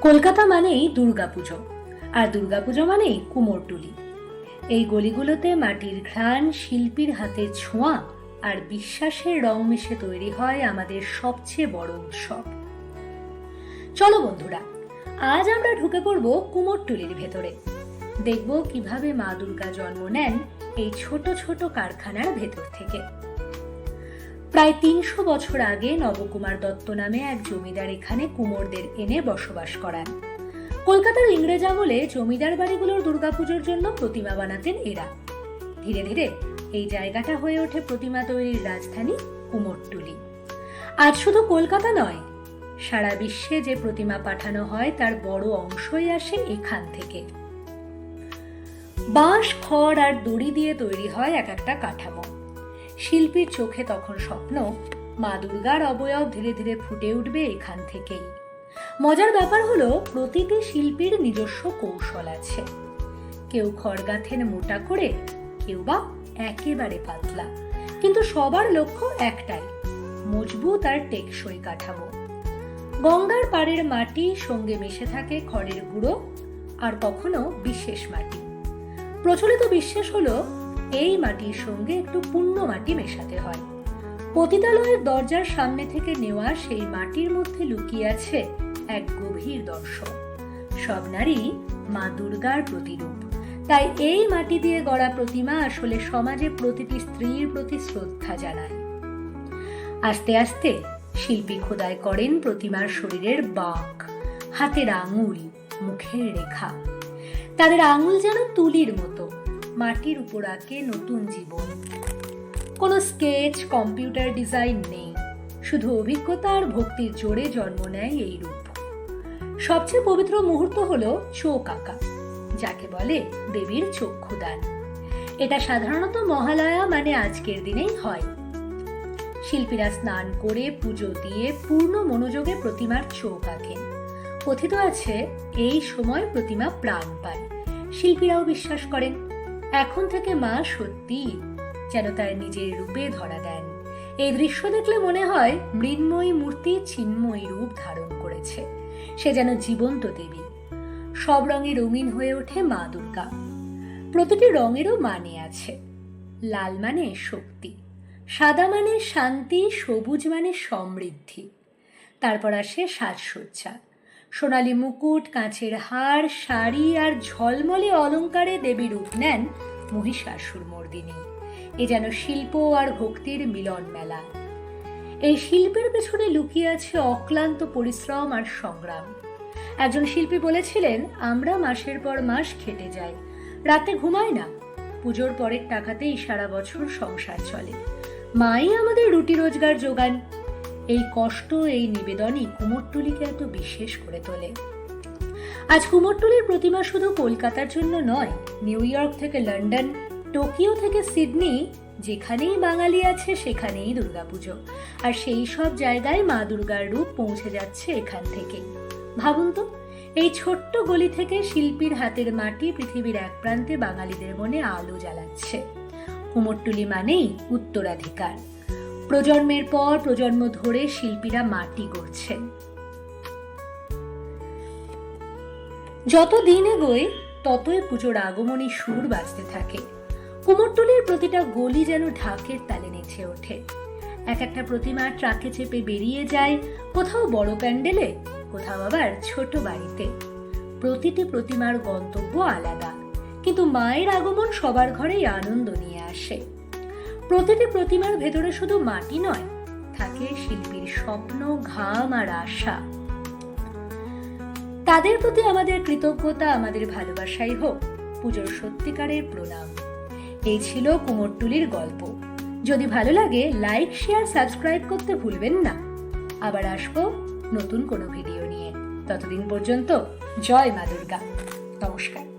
কলকাতা মানেই দুর্গাপুজো, আর দুর্গাপুজো মানেই কুমোরটুলি। এই গলিগুলোতে মাটির ঘ্রাণ, শিল্পীর হাতের ছোঁয়া আর বিশ্বাসের রং মিশে তৈরি হয় আমাদের সবচেয়ে বড় উৎসব। চলো বন্ধুরা, আজ আমরা ঢুকে পড়ব কুমোরটুলির ভেতরে। দেখব কিভাবে মা দুর্গা জন্ম নেন এই ছোট ছোট কারখানার ভেতর থেকে। প্রায় ৩০০ বছর আগে নবকুমার দত্ত নামে এক জমিদার এখানে কুমোরদের এনে বসবাস করান। কলকাতার ইংরেজ আমলে জমিদার বাড়িগুলোর দুর্গাপুজোর জন্য প্রতিমা বানাতেন এরা। ধীরে ধীরে এই জায়গাটা হয়ে ওঠে প্রতিমা তৈরির রাজধানী কুমোরটুলি। আজ শুধু কলকাতা নয়, সারা বিশ্বে যে প্রতিমা পাঠানো হয় তার বড় অংশই আসে এখান থেকে। বাঁশ, খড় আর দড়ি দিয়ে তৈরি হয় এক একটা কাঠামো। শিল্পীর চোখে তখন স্বপ্ন, মা দুর্গার অবয়ব ধীরে ধীরে ফুটে উঠবে এখান থেকেই। মজার ব্যাপার হলো, প্রতিটি শিল্পীর নিজস্ব কৌশল আছে। কেউ খড় গাঁথেন মোটা করে, কেউ বা একেবারে পাতলা, কিন্তু সবার লক্ষ্য একটাই, মজবুত আর টেকসই কাঠামো। গঙ্গার পাড়ের মাটি সঙ্গে মিশে থাকে খড়ের গুঁড়ো আর কখনো বিশেষ মাটি। প্রচলিত বিশ্বাস হলো, এই মাটির সঙ্গে একটু পুণ্য মাটি মেশাতে হয়। পতিতালয়ের দরজার সামনে থেকে নেওয়া সেই মাটির মধ্যে লুকিয়ে আছে এক গভীর দর্শন। সব নারী মা দুর্গার প্রতিরূপ। তাই এই মাটি দিয়ে গড়া প্রতিমা আসলে সমাজে প্রতিটি স্ত্রীর প্রতি শ্রদ্ধা জানায়। আস্তে আস্তে শিল্পী খোদাই করেন প্রতিমার শরীরের বাঁক, হাতের আঙুল, মুখের রেখা। তাদের আঙুল যেন তুলির মতো, মাটির উপর আঁকে নতুন জীবন। কোনো স্কেচ, কম্পিউটার ডিজাইন নেই, শুধু অভিজ্ঞতা আর ভক্তির জোরে জন্ম নেয় এই রূপ। সবচেয়ে পবিত্র মুহূর্ত হলো চোখ আঁকা, যাকে বলে দেবীর চক্ষুদান। এটা সাধারণত মহালয়া মানে আজকের দিনেই হয়। শিল্পীরা স্নান করে পুজো দিয়ে পূর্ণ মনোযোগে প্রতিমার চোখ আঁকেন। কথিত আছে, এই সময় প্রতিমা প্রাণ পায়। শিল্পীরাও বিশ্বাস করেন, এখন থেকে মা সত্যি যেন তার নিজের রূপে ধরা দেন। এই দৃশ্য দেখলে মনে হয় মৃন্ময়ী মূর্তি চিন্ময়ী রূপ ধারণ করেছে। সে যেন জীবন্ত দেবী। সব রঙে রঙিন হয়ে ওঠে মা দুর্গা। প্রতিটি রঙেরও মানে আছে। লাল মানে শক্তি, সাদা মানে শান্তি, সবুজ মানে সমৃদ্ধি। তারপর আসে সাজসজ্জা। সোনালী মুকুট, কাঁচের হার, শাড়ি আর ঝলমলে অলংকারে দেবী রূপ নেন মহিষাসুরমর্দিনী। এ যেন শিল্প আর ভক্তির মিলন মেলা। এই শিল্পের পেছনে লুকিয়ে আছে অক্লান্ত পরিশ্রম আর সংগ্রাম। একজন শিল্পী বলেছিলেন, আমরা মাসের পর মাস খেটে যাই, রাতে ঘুমাই না, পুজোর পরের টাকাতেই সারা বছর সংসার চলে। মাই আমাদের রুটি রোজগার যোগান। এই কষ্ট, এই নিবেদনই কুমোরটুলিকে এত বিশেষ করে তোলে। আজ কুমোরটুলির প্রতিমা শুধু কলকাতার জন্য নয়, নিউ ইয়র্ক থেকে লন্ডন, টোকিও থেকে সিডনি, যেখানেই বাঙালি আছে সেখানেই দুর্গাপুজো। আর সেই সব জায়গায় মা দুর্গার রূপ পৌঁছে যাচ্ছে এখান থেকে। ভাবুন তো, এই ছোট্ট গলি থেকে শিল্পীর হাতের মাটি পৃথিবীর এক প্রান্তে বাঙালিদের মনে আলো জ্বালাচ্ছে। কুমোরটুলি মানেই উত্তরাধিকার। প্রজন্মের পর প্রজন্ম ধরে শিল্পীরা মাটি গড়ছেন। যত দিন এগোয় ততই পুজোর আগমনী সুর বাজতে থাকে। কুমোরটুলির প্রতিটা গলি যেন ঢাকের তালে নেচে ওঠে। এক একটা প্রতিমা ট্রাকে চেপে বেরিয়ে যায়, কোথাও বড় প্যান্ডেলে, কোথাও আবার ছোট বাড়িতে। প্রতিটি প্রতিমার গন্তব্য আলাদা, কিন্তু মায়ের আগমন সবার ঘরেই আনন্দ নিয়ে আসে। প্রতিটি প্রতিমার ভেতরে শুধু মাটি নয়, থাকে শিল্পীর স্বপ্ন, ঘাম আর আশা। তাদের প্রতি আমাদের কৃতজ্ঞতা, আমাদের ভালোবাসাই হোক পুজোর সত্যিকারের প্রণাম। এই ছিল কুমোরটুলির গল্প। যদি ভালো লাগে লাইক, শেয়ার, সাবস্ক্রাইব করতে ভুলবেন না। আবার আসবো নতুন কোনো ভিডিও নিয়ে। ততদিন পর্যন্ত জয় মা দুর্গা। নমস্কার।